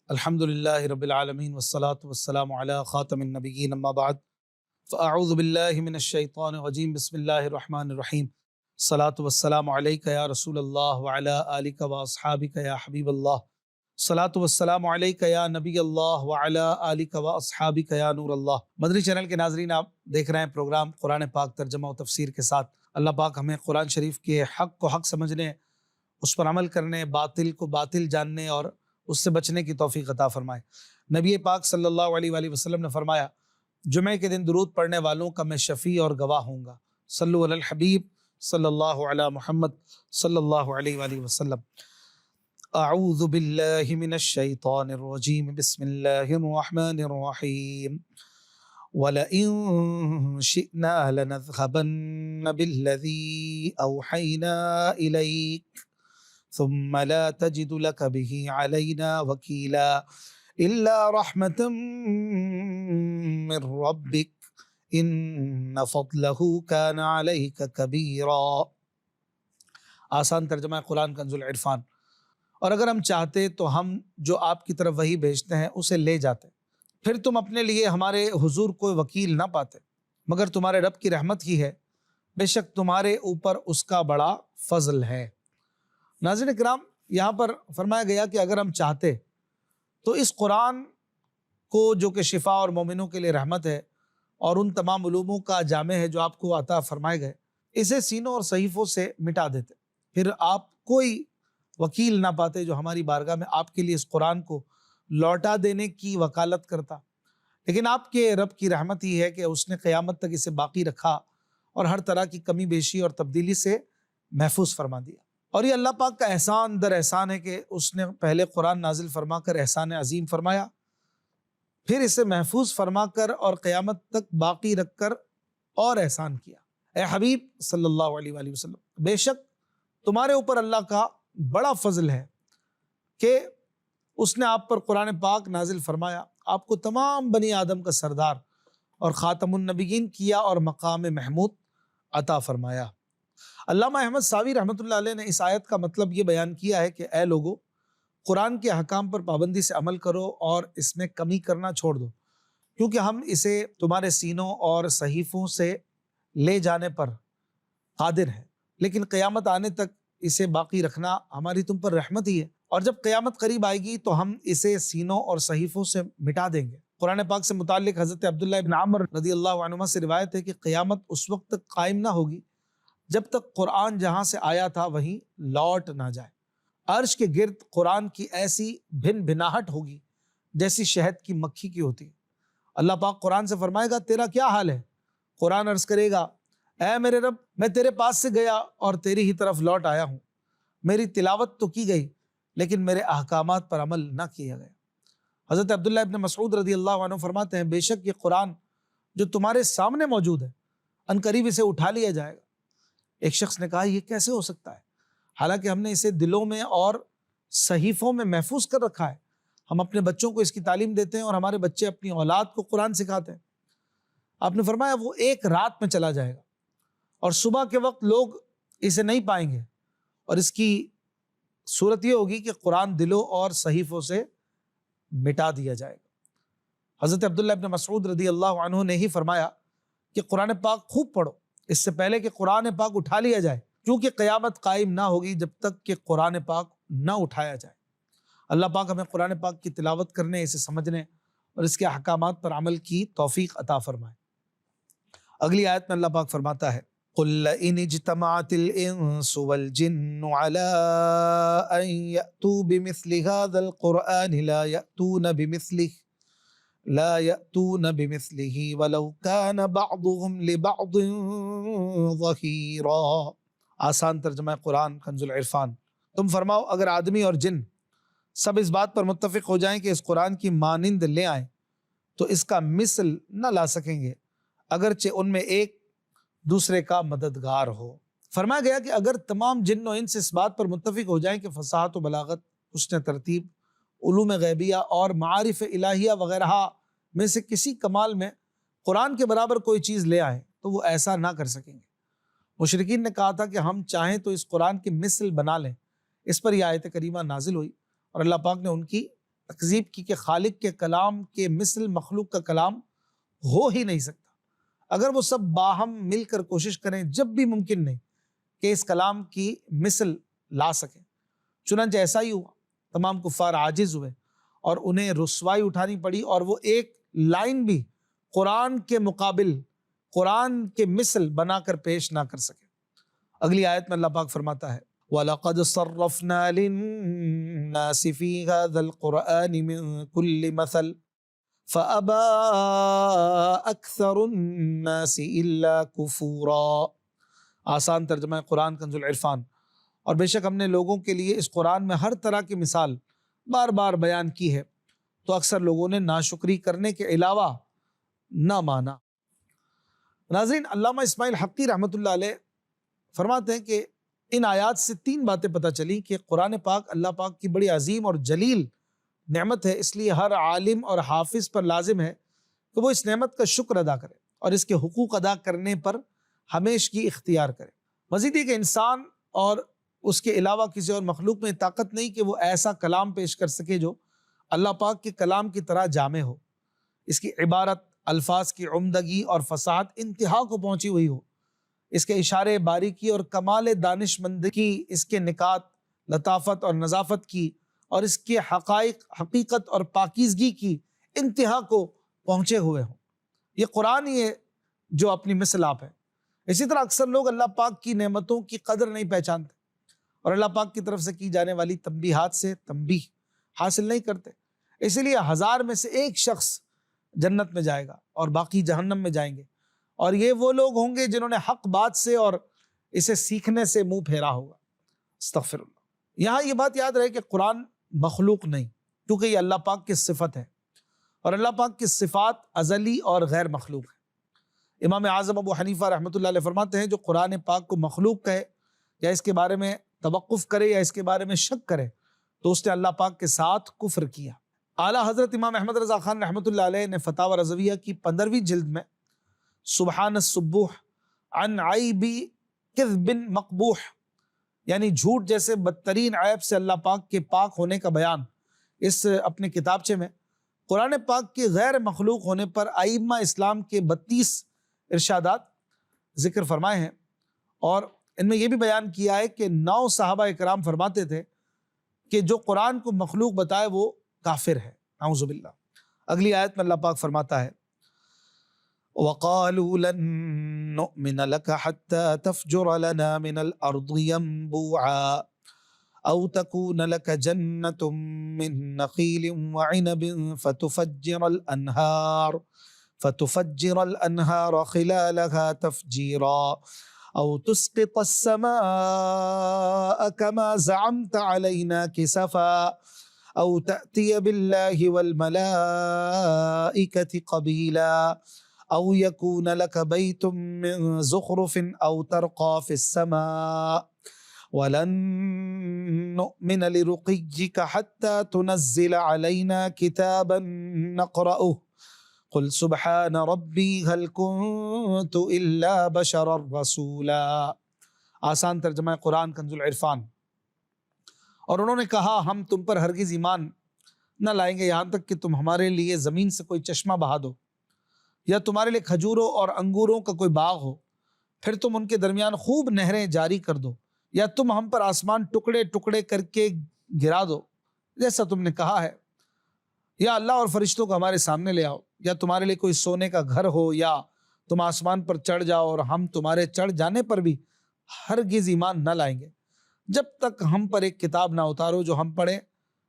الحمد للہ رب العالمین والصلاة والسلام علی خاتم النبیین اما بعد فاعوذ باللہ من الشیطان الرجیم بسم اللہ الرحمن الرحیم الصلاة والسلام علیک یا رسول اللہ وعلی آلک واصحابک یا حبیب اللہ الصلاة والسلام علیک یا نبی اللہ وعلی آلک واصحابک یا نور اللہ۔ مدنی چینل کے ناظرین، آپ دیکھ رہے ہیں پروگرام قرآن پاک ترجمہ و تفسیر کے ساتھ۔ اللہ پاک ہمیں قرآن شریف کے حق کو حق سمجھنے، اس پر عمل کرنے، باطل کو باطل جاننے اور اس سے بچنے کی توفیق عطا فرمائے۔ نبی پاک صلی اللہ علیہ وآلہ وسلم نے فرمایا، جمعے کے دن درود پڑھنے والوں کا میں شفیع اور گواہ ہوں گا۔ صلو علی الحبیب صلی اللہ علی محمد صلی اللہ علیہ وآلہ وسلم۔ اعوذ باللہ من الشیطان الرجیم بسم اللہ الرحمن الرحیم۔ وَلَئِن شِئْنَا لَنَذْهَبَنَّ بِالَّذِي أَوْحَيْنَا إِلَيْكَ ثم لا تجد لك به علينا وكيلا إلا رحمة من ربك إن فضله كان عليك كبيرا۔ آسان ترجمہ قرآن کنز العرفان۔ اور اگر ہم چاہتے تو ہم جو آپ کی طرف وحی بھیجتے ہیں اسے لے جاتے، پھر تم اپنے لیے ہمارے حضور کوئی وکیل نہ پاتے، مگر تمہارے رب کی رحمت ہی ہے، بے شک تمہارے اوپر اس کا بڑا فضل ہے۔ ناظرین کرام، یہاں پر فرمایا گیا کہ اگر ہم چاہتے تو اس قرآن کو، جو کہ شفا اور مومنوں کے لیے رحمت ہے اور ان تمام علوموں کا جامع ہے جو آپ کو عطا فرمائے گئے، اسے سینوں اور صحیفوں سے مٹا دیتے، پھر آپ کوئی وکیل نہ پاتے جو ہماری بارگاہ میں آپ کے لیے اس قرآن کو لوٹا دینے کی وکالت کرتا۔ لیکن آپ کے رب کی رحمت ہی ہے کہ اس نے قیامت تک اسے باقی رکھا اور ہر طرح کی کمی بیشی اور تبدیلی سے محفوظ فرما دیا۔ اور یہ اللہ پاک کا احسان در احسان ہے کہ اس نے پہلے قرآن نازل فرما کر احسان عظیم فرمایا، پھر اسے محفوظ فرما کر اور قیامت تک باقی رکھ کر اور احسان کیا۔ اے حبیب صلی اللہ علیہ وآلہ وسلم، بے شک تمہارے اوپر اللہ کا بڑا فضل ہے کہ اس نے آپ پر قرآن پاک نازل فرمایا، آپ کو تمام بنی آدم کا سردار اور خاتم النبیین کیا اور مقام محمود عطا فرمایا۔ علامہ احمد ساوی رحمۃ اللہ علیہ نے اس آیت کا مطلب یہ بیان کیا ہے کہ اے لوگو، قرآن کے احکام پر پابندی سے عمل کرو اور اس میں کمی کرنا چھوڑ دو، کیونکہ ہم اسے تمہارے سینوں اور صحیفوں سے لے جانے پر قادر ہیں، لیکن قیامت آنے تک اسے باقی رکھنا ہماری تم پر رحمت ہی ہے، اور جب قیامت قریب آئے گی تو ہم اسے سینوں اور صحیفوں سے مٹا دیں گے۔ قرآن پاک سے متعلق حضرت عبداللہ ابن عمر رضی اللہ عنہما سے روایت ہے کہ قیامت اس وقت تک قائم نہ ہوگی جب تک قرآن جہاں سے آیا تھا وہیں لوٹ نہ جائے۔ عرش کے گرد قرآن کی ایسی بھن بھناہٹ ہوگی جیسی شہد کی مکھی کی ہوتی ہے۔ اللہ پاک قرآن سے فرمائے گا، تیرا کیا حال ہے؟ قرآن عرض کرے گا، اے میرے رب، میں تیرے پاس سے گیا اور تیری ہی طرف لوٹ آیا ہوں، میری تلاوت تو کی گئی لیکن میرے احکامات پر عمل نہ کیا گیا۔ حضرت عبداللہ ابن مسعود رضی اللہ عنہ فرماتے ہیں، بے شک یہ قرآن جو تمہارے سامنے موجود ہے، ان قریب اسے اٹھا لیا جائے گا۔ ایک شخص نے کہا، یہ کیسے ہو سکتا ہے؟ حالانکہ ہم نے اسے دلوں میں اور صحیفوں میں محفوظ کر رکھا ہے، ہم اپنے بچوں کو اس کی تعلیم دیتے ہیں اور ہمارے بچے اپنی اولاد کو قرآن سکھاتے ہیں۔ آپ نے فرمایا وہ ایک رات میں چلا جائے گا اور صبح کے وقت لوگ اسے نہیں پائیں گے، اور اس کی صورت یہ ہوگی کہ قرآن دلوں اور صحیفوں سے مٹا دیا جائے گا۔ حضرت عبداللہ ابن مسعود رضی اللہ عنہ نے ہی فرمایا کہ قرآن پاک خوب پڑھو اس سے پہلے کہ قرآن پاک اٹھا لیا جائے، کیونکہ قیامت قائم نہ ہوگی جب تک کہ قرآن پاک نہ اٹھایا جائے۔ اللہ پاک ہمیں قرآن پاک کی تلاوت کرنے، اسے سمجھنے اور اس کے احکامات پر عمل کی توفیق عطا فرمائے۔ اگلی آیت میں اللہ پاک فرماتا ہے، قُلْ لَئِنِ اجْتَمَعَتِ الْإِنسُ وَالْجِنُّ عَلَىٰ أَن يَأْتُوا بِمِثْلِ هَٰذَا الْقُرْآنِ لا يأتون بمثله ولو كان بعضهم لبعض ظهيرا۔ آسان ترجمہ قرآن کنز العرفان۔ تم فرماؤ، اگر آدمی اور جن سب اس بات پر متفق ہو جائیں کہ اس قرآن کی مانند لے آئیں تو اس کا مثل نہ لا سکیں گے، اگرچہ ان میں ایک دوسرے کا مددگار ہو۔ فرمایا گیا کہ اگر تمام جن و انس اس بات پر متفق ہو جائیں کہ فصاحت و بلاغت، حسن ترتیب، علوم غیبیہ اور معارف الہیہ وغیرہ میں سے کسی کمال میں قرآن کے برابر کوئی چیز لے آئیں تو وہ ایسا نہ کر سکیں گے۔ مشرکین نے کہا تھا کہ ہم چاہیں تو اس قرآن کی مثل بنا لیں۔ اس پر یہ آیت کریمہ نازل ہوئی اور اللہ پاک نے ان کی تکذیب کی کہ خالق کے کلام کے مثل مخلوق کا کلام ہو ہی نہیں سکتا۔ اگر وہ سب باہم مل کر کوشش کریں جب بھی ممکن نہیں کہ اس کلام کی مثل لا سکیں۔ چنانچہ ایسا ہی ہوا، تمام کفار عاجز ہوئے اور انہیں رسوائی اٹھانی پڑی، اور وہ ایک لائن بھی قرآن کے مقابل، قرآن کے مثل بنا کر پیش نہ کر سکے۔ اگلی آیت میں اللہ پاک فرماتا ہے وَلَقَدْ صَرَّفْنَا لِلنَّاسِ فِي هَذَا الْقُرْآنِ مِنْ كُلِّ مَثَلٍ فَأَبَى أَكْثَرُ النَّاسِ إِلَّا كُفُورًا۔ آسان ترجمہ قرآن کنز العرفان۔ اور بے شک ہم نے لوگوں کے لیے اس قرآن میں ہر طرح کی مثال بار بار بیان کی ہے، تو اکثر لوگوں نے ناشکری کرنے کے علاوہ نہ مانا۔ ناظرین، علامہ اسماعیل حقی رحمۃ اللہ علیہ فرماتے ہیں کہ ان آیات سے 3 باتیں پتہ چلی کہ قرآن پاک اللہ پاک کی بڑی عظیم اور جلیل نعمت ہے، اس لیے ہر عالم اور حافظ پر لازم ہے کہ وہ اس نعمت کا شکر ادا کرے اور اس کے حقوق ادا کرنے پر ہمیشگی اختیار کرے۔ مزید یہ کہ انسان اور اس کے علاوہ کسی اور مخلوق میں طاقت نہیں کہ وہ ایسا کلام پیش کر سکے جو اللہ پاک کے کلام کی طرح جامع ہو، اس کی عبارت، الفاظ کی عمدگی اور فصاحت انتہا کو پہنچی ہوئی ہو، اس کے اشارے باریکی اور کمال دانش مندی کی، اس کے نکات، لطافت اور نظافت کی، اور اس کے حقائق، حقیقت اور پاکیزگی کی انتہا کو پہنچے ہوئے ہوں۔ یہ قرآن ہی ہے جو اپنی مثل آپ ہے۔ اسی طرح اکثر لوگ اللہ پاک کی نعمتوں کی قدر نہیں پہچانتے اور اللہ پاک کی طرف سے کی جانے والی تنبیہات سے تنبیہ حاصل نہیں کرتے، اسی لیے 1000 میں سے 1 شخص جنت میں جائے گا اور باقی جہنم میں جائیں گے، اور یہ وہ لوگ ہوں گے جنہوں نے حق بات سے اور اسے سیکھنے سے منہ پھیرا ہوگا۔ استغفر اللہ۔ یہاں یہ بات یاد رہے کہ قرآن مخلوق نہیں، کیونکہ یہ اللہ پاک کی صفت ہے، اور اللہ پاک کی صفات ازلی اور غیر مخلوق ہے۔ امام اعظم ابو حنیفہ رحمۃ اللہ علیہ فرماتے ہیں جو قرآن پاک کو مخلوق کہے یا اس کے بارے میں توقف کرے یا اس کے بارے میں شک کرے تو اس نے اللہ پاک کے ساتھ کفر کیا۔ اعلیٰ حضرت امام احمد رضا خان رحمۃ اللہ علیہ نے فتاوی رضویہ کی 15ویں جلد میں سبحان السبوح عن عیب کذب مقبوح، یعنی جھوٹ جیسے بدترین عیب سے اللہ پاک کے پاک ہونے کا بیان، اس اپنے کتابچے میں قرآن پاک کے غیر مخلوق ہونے پر ائمہ اسلام کے 32 ارشادات ذکر فرمائے ہیں، اور ان میں یہ بھی بیان کیا ہے کہ 9 صحابہ اکرام فرماتے تھے کہ جو قرآن کو مخلوق بتائے وہ کافر ہے، اعوذ باللہ۔ اگلی آیت میں اللہ پاک فرماتا ہے وَقَالُوا لَن نُؤْمِنَ لَكَ حَتَّى تَفْجُرَ لَنَا مِنَ الْأَرْضِ يَنبُوعًا أَوْ تَكُونَ لَكَ جَنَّةٌ مِّن نَخِيلٍ وَعِنَبٍ فتفجر الأنهار خلالها تفجيرا أو تسقط السماء كما زعمت علينا كسفا أو تأتي بالله والملائكة قبيلا أو يكون لك بيت من زخرف أو ترقى في السماء ولن نؤمن لرقيك حتى تنزل علينا كتابا نقرأه قل سبحان ربی هل کنت الا بشرا رسولا۔ آسان ترجمہ قرآن کنز العرفان۔ اور انہوں نے کہا ہم تم پر ہرگز ایمان نہ لائیں گے یہاں تک کہ تم ہمارے لیے زمین سے کوئی چشمہ بہا دو یا تمہارے لیے کھجوروں اور انگوروں کا کوئی باغ ہو، پھر تم ان کے درمیان خوب نہریں جاری کر دو، یا تم ہم پر آسمان ٹکڑے ٹکڑے کر کے گرا دو جیسا تم نے کہا ہے، یا اللہ اور فرشتوں کو ہمارے سامنے لے آؤ، یا تمہارے لیے کوئی سونے کا گھر ہو، یا تم آسمان پر چڑھ جاؤ اور ہم تمہارے چڑھ جانے پر بھی ہرگز ایمان نہ لائیں گے جب تک ہم پر ایک کتاب نہ اتارو جو ہم پڑھیں۔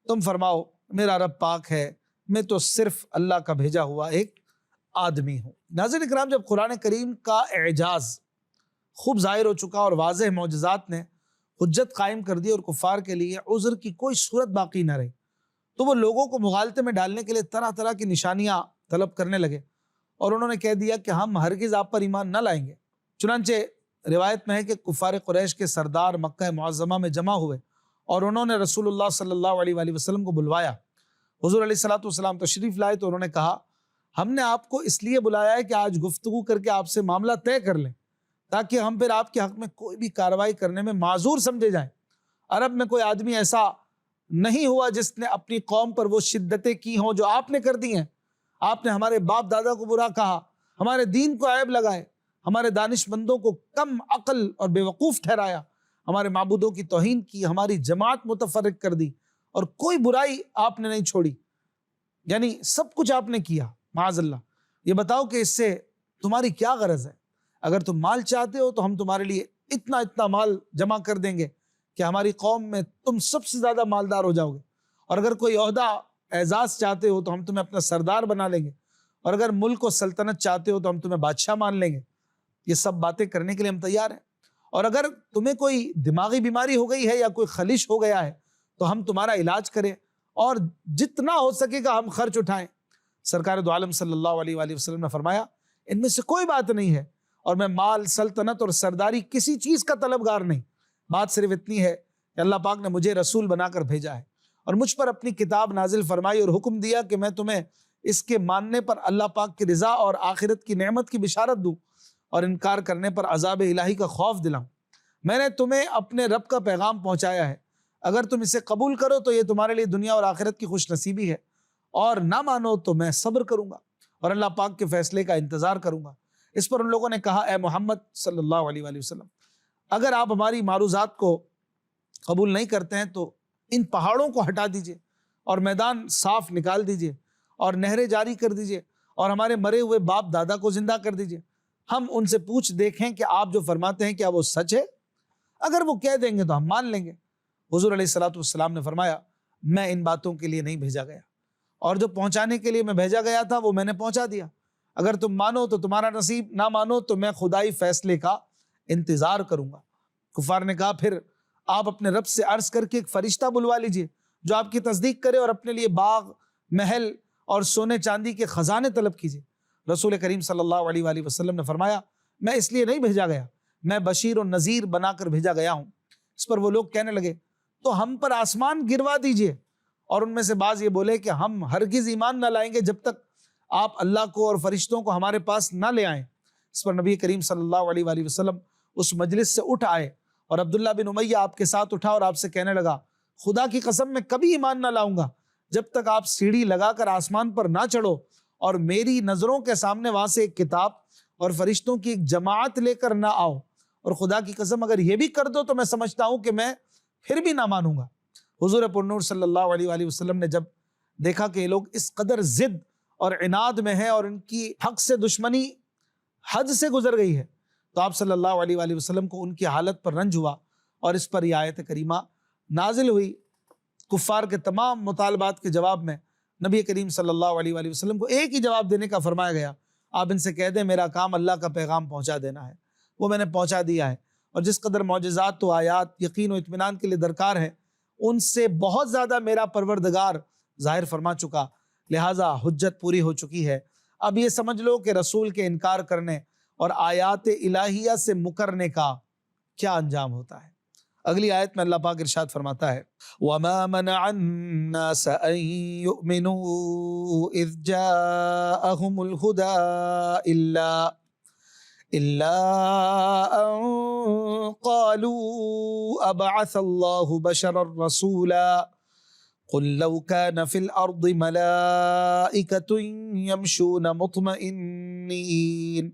تم فرماؤ میرا رب پاک ہے، میں تو صرف اللہ کا بھیجا ہوا ایک آدمی ہوں۔ ناظرین اکرام، جب قرآن کریم کا اعجاز خوب ظاہر ہو چکا اور واضح معجزات نے حجت قائم کر دی اور کفار کے لیے عذر کی کوئی صورت باقی نہ رہی، تو وہ لوگوں کو مغالطے میں ڈالنے کے لیے طرح طرح کی نشانیاں طلب کرنے لگے، اور انہوں نے کہہ دیا کہ ہم ہرگز آپ پر ایمان نہ لائیں گے۔ چنانچہ روایت میں ہے کہ کفار قریش کے سردار مکہ معظمہ میں جمع ہوئے اور انہوں نے رسول اللہ صلی اللہ علیہ وآلہ وسلم کو بلوایا۔ حضور علیہ الصلوۃ والسلام تشریف لائے تو انہوں نے کہا ہم نے آپ کو اس لیے بلایا ہے کہ آج گفتگو کر کے آپ سے معاملہ طے کر لیں تاکہ ہم پھر آپ کے حق میں کوئی بھی کارروائی کرنے میں معذور سمجھے جائیں۔ عرب میں کوئی آدمی ایسا نہیں ہوا جس نے اپنی قوم پر وہ شدتیں کی ہوں جو آپ نے کر دی ہیں۔ آپ نے ہمارے باپ دادا کو برا کہا، ہمارے دین کو عیب لگائے، ہمارے دانش مندوں کو کم عقل اور بے وقوف ٹھہرایا، ہمارے معبودوں کی توہین کی، ہماری جماعت متفرق کر دی، اور کوئی برائی آپ نے نہیں چھوڑی، یعنی سب کچھ آپ نے کیا معاذ اللہ۔ یہ بتاؤ کہ اس سے تمہاری کیا غرض ہے؟ اگر تم مال چاہتے ہو تو ہم تمہارے لیے اتنا مال جمع کر دیں گے کہ ہماری قوم میں تم سب سے زیادہ مالدار ہو جاؤ گے، اور اگر کوئی عہدہ اعزاز چاہتے ہو تو ہم تمہیں اپنا سردار بنا لیں گے، اور اگر ملک و سلطنت چاہتے ہو تو ہم تمہیں بادشاہ مان لیں گے۔ یہ سب باتیں کرنے کے لیے ہم تیار ہیں، اور اگر تمہیں کوئی دماغی بیماری ہو گئی ہے یا کوئی خلش ہو گیا ہے تو ہم تمہارا علاج کریں، اور جتنا ہو سکے گا ہم خرچ اٹھائیں۔ سرکار دو عالم صلی اللہ علیہ وآلہ وسلم نے فرمایا ان میں سے کوئی بات نہیں ہے، اور میں مال، سلطنت اور سرداری کسی چیز کا طلبگار نہیں، بات صرف اتنی ہے کہ اللہ پاک نے مجھے رسول بنا کر بھیجا ہے اور مجھ پر اپنی کتاب نازل فرمائی اور حکم دیا کہ میں تمہیں اس کے ماننے پر اللہ پاک کی رضا اور آخرت کی نعمت کی بشارت دوں، اور انکار کرنے پر عذاب الہی کا خوف دلاؤں۔ میں نے تمہیں اپنے رب کا پیغام پہنچایا ہے، اگر تم اسے قبول کرو تو یہ تمہارے لیے دنیا اور آخرت کی خوش نصیبی ہے، اور نہ مانو تو میں صبر کروں گا اور اللہ پاک کے فیصلے کا انتظار کروں گا۔ اس پر ان لوگوں نے کہا اے محمد صلی اللہ علیہ وآلہ وسلم، اگر آپ ہماری معروضات کو قبول نہیں کرتے ہیں تو ان پہاڑوں کو ہٹا دیجئے اور میدان صاف نکال دیجئے اور نہریں جاری کر دیجئے اور ہمارے مرے ہوئے باپ دادا کو زندہ کر دیجئے، ہم ان سے پوچھ دیکھیں کہ آپ جو فرماتے ہیں کیا وہ سچ ہے؟ اگر وہ کہہ دیں گے تو ہم مان لیں گے۔ حضور علیہ الصلوۃ والسلام نے فرمایا میں ان باتوں کے لیے نہیں بھیجا گیا، اور جو پہنچانے کے لیے میں بھیجا گیا تھا وہ میں نے پہنچا دیا، اگر تم مانو تو تمہارا نصیب، نہ مانو تو میں خدائی فیصلے کا انتظار کروں گا۔ کفار نے کہا پھر آپ اپنے رب سے عرض کر کے ایک فرشتہ بلوا لیجئے جو آپ کی تصدیق کرے اور اپنے لیے باغ، محل اور سونے چاندی کے خزانے طلب کیجئے۔ رسول کریم صلی اللہ علیہ وآلہ وسلم نے فرمایا میں اس لیے نہیں بھیجا گیا، میں بشیر و نذیر بنا کر بھیجا گیا ہوں۔ اس پر وہ لوگ کہنے لگے تو ہم پر آسمان گروا دیجئے، اور ان میں سے بعض یہ بولے کہ ہم ہرگز ایمان نہ لائیں گے جب تک آپ اللہ کو اور فرشتوں کو ہمارے پاس نہ لے آئیں۔ اس پر نبی کریم صلی اللہ علیہ وآلہ وسلم اس مجلس سے اٹھ آئے، اور عبداللہ بن امیہ آپ کے ساتھ اٹھا اور آپ سے کہنے لگا خدا کی قسم میں کبھی ایمان نہ لاؤں گا جب تک آپ سیڑھی لگا کر آسمان پر نہ چڑھو اور میری نظروں کے سامنے وہاں سے ایک کتاب اور فرشتوں کی ایک جماعت لے کر نہ آؤ، اور خدا کی قسم اگر یہ بھی کر دو تو میں سمجھتا ہوں کہ میں پھر بھی نہ مانوں گا۔ حضور پرنور صلی اللہ علیہ وآلہ وسلم نے جب دیکھا کہ یہ لوگ اس قدر ضد اور عناد میں ہیں اور ان کی حق سے دشمنی حد سے گزر گئی ہے، تو آپ صلی اللہ علیہ وآلہ وسلم کو ان کی حالت پر رنج ہوا، اور اس پر یہ آیت کریمہ نازل ہوئی۔ کفار کے تمام مطالبات کے جواب میں نبی کریم صلی اللہ علیہ وآلہ وسلم کو ایک ہی جواب دینے کا فرمایا گیا، آپ ان سے کہہ دیں میرا کام اللہ کا پیغام پہنچا دینا ہے، وہ میں نے پہنچا دیا ہے، اور جس قدر معجزات و آیات یقین و اطمینان کے لیے درکار ہے ان سے بہت زیادہ میرا پروردگار ظاہر فرما چکا، لہٰذا حجت پوری ہو چکی ہے۔ اب یہ سمجھ لو کہ رسول کے انکار کرنے اور آیات الہیہ سے مکرنے کا کیا انجام ہوتا ہے۔ اگلی آیت میں اللہ پاک ارشاد فرماتا ہے وَمَا مَنَعَ النَّاسَ أَن يُؤْمِنُوا إِذْ جَاءَهُمُ الْهُدَىٰ إِلَّا أَن قَالُوا أَبَعَثَ اللَّهُ بَشَرًا رَّسُولًا قُل لَّوْ كَانَ فِي الْأَرْضِ مَلَائِكَةٌ يَمْشُونَ مُطْمَئِنِّينَ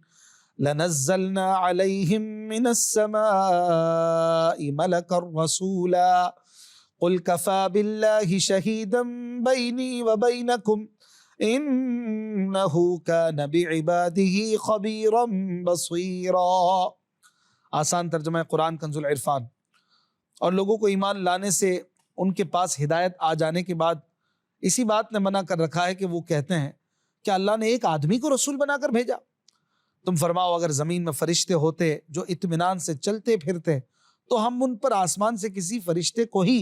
لَنَزَّلْنَا عَلَيْهِم مِّنَ السَّمَاءِ مَلَكًا رَّسُولًا قُلْ كَفَىٰ بِاللَّهِ شَهِيدًا بَيْنِي وَبَيْنَكُمْ إِنَّهُ كَانَ بِعِبَادِهِ خَبِيرًا بَصِيرًا۔ آسان ترجمہ قرآن کنز العرفان۔ اور لوگوں کو ایمان لانے سے ان کے پاس ہدایت آ جانے کے بعد اسی بات نے منع کر رکھا ہے کہ وہ کہتے ہیں کہ اللہ نے ایک آدمی کو رسول بنا کر بھیجا۔ تم فرماؤ اگر زمین میں فرشتے ہوتے جو اطمینان سے چلتے پھرتے تو ہم ان پر آسمان سے کسی فرشتے کو ہی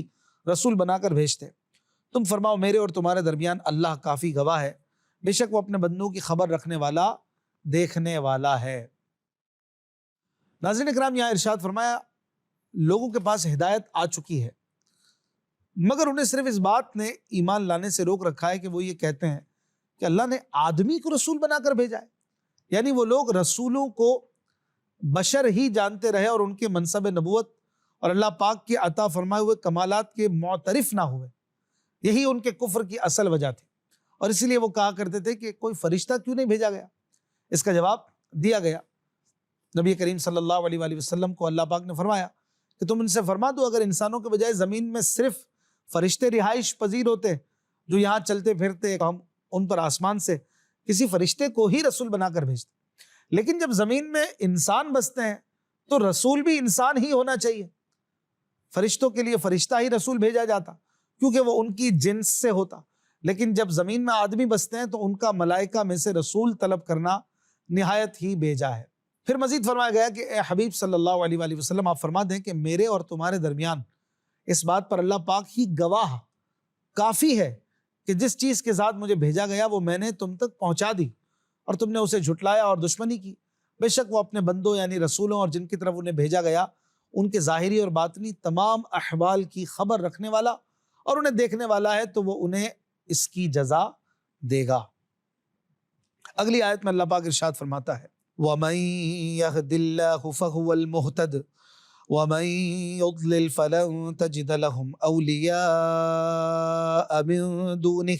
رسول بنا کر بھیجتے۔ تم فرماؤ میرے اور تمہارے درمیان اللہ کافی گواہ ہے، بے شک وہ اپنے بندوں کی خبر رکھنے والا، دیکھنے والا ہے۔ ناظرین اکرام، یہاں ارشاد فرمایا لوگوں کے پاس ہدایت آ چکی ہے، مگر انہیں صرف اس بات نے ایمان لانے سے روک رکھا ہے کہ وہ یہ کہتے ہیں کہ اللہ نے آدمی کو رسول بنا کر بھیجا ہے، یعنی وہ لوگ رسولوں کو بشر ہی جانتے رہے اور ان کے منصب نبوت اور اللہ پاک کے عطا فرمائے ہوئے کمالات کے معترف نہ ہوئے۔ یہی ان کے کفر کی اصل وجہ تھی، اور اسی لیے وہ کہا کرتے تھے کہ کوئی فرشتہ کیوں نہیں بھیجا گیا؟ اس کا جواب دیا گیا، نبی کریم صلی اللہ علیہ وآلہ وسلم کو اللہ پاک نے فرمایا کہ تم ان سے فرما دو اگر انسانوں کے بجائے زمین میں صرف فرشتے رہائش پذیر ہوتے جو یہاں چلتے پھرتے، ہم ان پر آسمان سے کسی فرشتے کو ہی رسول بنا کر بھیجتے، لیکن جب زمین میں انسان بستے ہیں تو رسول بھی انسان ہی ہونا چاہیے۔ فرشتوں کے لیے فرشتہ ہی رسول بھیجا جاتا کیونکہ وہ ان کی جنس سے ہوتا، لیکن جب زمین میں آدمی بستے ہیں تو ان کا ملائکہ میں سے رسول طلب کرنا نہایت ہی بیجا ہے۔ پھر مزید فرمایا گیا کہ اے حبیب صلی اللہ علیہ وآلہ وسلم آپ فرما دیں کہ میرے اور تمہارے درمیان اس بات پر اللہ پاک ہی گواہ کافی ہے کہ جس چیز کے ساتھ مجھے بھیجا گیا وہ میں نے تم تک پہنچا دی اور تم نے اسے جھٹلایا اور دشمنی کی۔ بے شک وہ اپنے بندوں یعنی رسولوں اور جن کی طرف انہیں بھیجا گیا ان کے ظاہری اور باطنی تمام احوال کی خبر رکھنے والا اور انہیں دیکھنے والا ہے، تو وہ انہیں اس کی جزا دے گا۔ اگلی آیت میں اللہ پاک ارشاد فرماتا ہے وَمَن يَهْدِ اللَّهُ فَهُوَ الْمُهْتَدِ وَمَن يُضْلِلْ فَلَن تَجِدَ لَهُمْ أَوْلِيَاءَ مِن دُونِهِ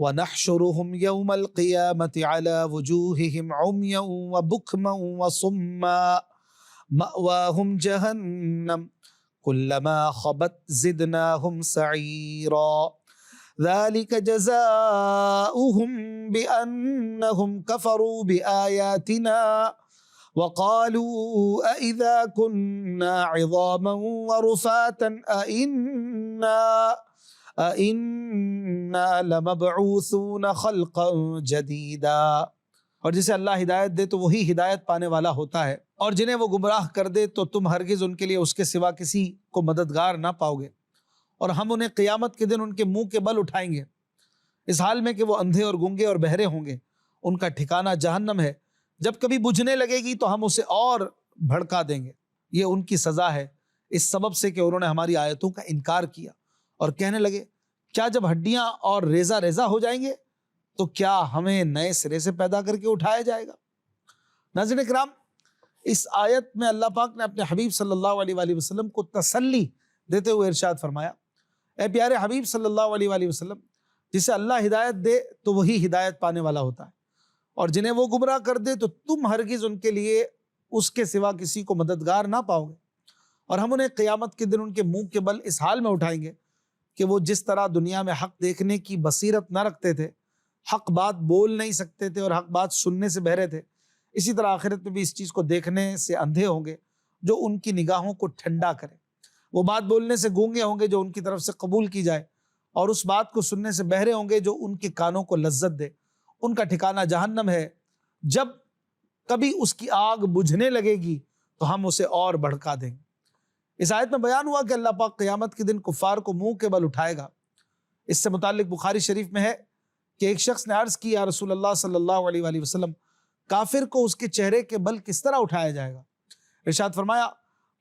وَنَحْشُرُهُمْ يَوْمَ الْقِيَامَةِ عَلَى وُجُوهِهِمْ عُمْيًا وَبُكْمًا وَصُمًّا مَأْوَاهُمْ جَهَنَّمُ كُلَّمَا خَبَتْ زِدْنَاهُمْ سَعِيرًا ذلك جزاؤهم بأنهم كفروا بآياتنا وقالوا أإذا كنا عظاما ورفاتا أإنا لمبعوثون خلقا جديدا۔ اور جسے اللہ ہدایت دے تو وہی ہدایت پانے والا ہوتا ہے، اور جنہیں وہ گمراہ کر دے تو تم ہرگز ان کے لیے اس کے سوا کسی کو مددگار نہ پاؤ گے، اور ہم انہیں قیامت کے دن ان کے منہ کے بل اٹھائیں گے اس حال میں کہ وہ اندھے اور گونگے اور بہرے ہوں گے، ان کا ٹھکانہ جہنم ہے، جب کبھی بجھنے لگے گی تو ہم اسے اور بھڑکا دیں گے۔ یہ ان کی سزا ہے اس سبب سے کہ انہوں نے ہماری آیتوں کا انکار کیا اور کہنے لگے کیا جب ہڈیاں اور ریزہ ریزہ ہو جائیں گے تو کیا ہمیں نئے سرے سے پیدا کر کے اٹھایا جائے گا؟ ناظرین اکرام، اس آیت میں اللہ پاک نے اپنے حبیب صلی اللہ علیہ وآلہ وسلم کو تسلی دیتے ہوئے ارشاد فرمایا اے پیارے حبیب صلی اللہ علیہ وآلہ وسلم، جسے اللہ ہدایت دے تو وہی ہدایت پانے والا ہوتا ہے، اور جنہیں وہ گمراہ کر دے تو تم ہرگز ان کے لیے اس کے سوا کسی کو مددگار نہ پاؤ گے، اور ہم انہیں قیامت کے دن ان کے منہ کے بل اس حال میں اٹھائیں گے کہ وہ جس طرح دنیا میں حق دیکھنے کی بصیرت نہ رکھتے تھے، حق بات بول نہیں سکتے تھے اور حق بات سننے سے بہرے تھے، اسی طرح آخرت میں بھی اس چیز کو دیکھنے سے اندھے ہوں گے جو ان کی نگاہوں کو ٹھنڈا کرے، وہ بات بولنے سے گونگے ہوں گے جو ان کی طرف سے قبول کی جائے، اور اس بات کو سننے سے بہرے ہوں گے جو ان کے کانوں کو لذت دے۔ ان کا ٹھکانہ جہنم ہے، جب کبھی اس کی آگ بجھنے لگے گی تو ہم اسے اور بھڑکا دیں گے۔ اس آیت میں بیان ہوا کہ اللہ پاک قیامت کے دن کفار کو منہ کے بل اٹھائے گا۔ اس سے متعلق بخاری شریف میں ہے کہ ایک شخص نے عرض کی یا رسول اللہ صلی اللہ علیہ وآلہ وسلم، کافر کو اس کے چہرے کے بل کس طرح اٹھایا جائے گا؟ ارشاد فرمایا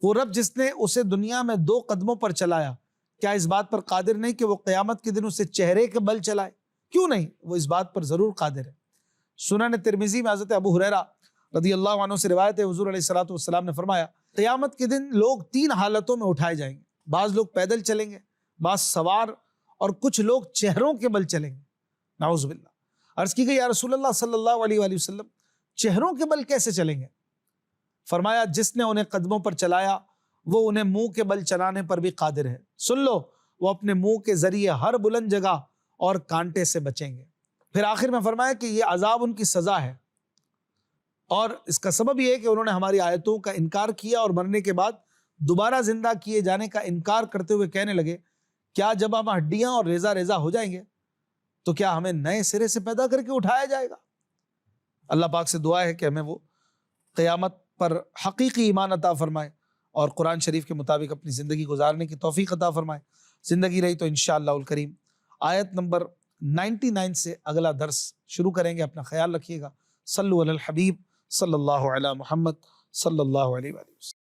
وہ رب جس نے اسے دنیا میں 2 قدموں پر چلایا، کیا اس بات پر قادر نہیں کہ وہ قیامت کے دن اسے چہرے کے بل چلائے؟ کیوں نہیں، وہ اس بات پر ضرور قادر ہے۔ سنن ترمذی میں حضرت ابو ہریرہ رضی اللہ عنہ سے روایت ہے، حضور علیہ الصلوۃ والسلام نے فرمایا قیامت کے دن لوگ 3 حالتوں میں اٹھائے جائیں گے، بعض لوگ پیدل چلیں گے، بعض سوار، اور کچھ لوگ چہروں کے بل چلیں گے۔ نعوذ باللہ۔ عرض کی گئی یا رسول اللہ صلی اللہ علیہ وآلہ وسلم، چہروں کے بل کیسے چلیں گے؟ فرمایا جس نے انہیں قدموں پر چلایا وہ انہیں منہ کے بل چلانے پر بھی قادر ہے، سن لو وہ اپنے منہ کے ذریعے ہر بلند جگہ اور کانٹے سے بچیں گے۔ پھر آخر میں فرمایا کہ یہ عذاب ان کی سزا ہے، اور اس کا سبب یہ ہے کہ انہوں نے ہماری آیتوں کا انکار کیا اور مرنے کے بعد دوبارہ زندہ کیے جانے کا انکار کرتے ہوئے کہنے لگے کیا جب ہم ہڈیاں اور ریزہ ریزہ ہو جائیں گے تو کیا ہمیں نئے سرے سے پیدا کر کے اٹھایا جائے گا؟ اللہ پاک سے دعا ہے کہ ہمیں وہ قیامت پر حقیقی ایمان عطا فرمائے اور قرآن شریف کے مطابق اپنی زندگی گزارنے کی توفیق عطا فرمائے۔ زندگی رہی تو انشاءاللہ الکریم آیت نمبر 99 سے اگلا درس شروع کریں گے۔ اپنا خیال رکھیے گا۔ صلو علی الحبیب صلی اللہ علی محمد صلی اللہ علیہ وآلہ وسلم۔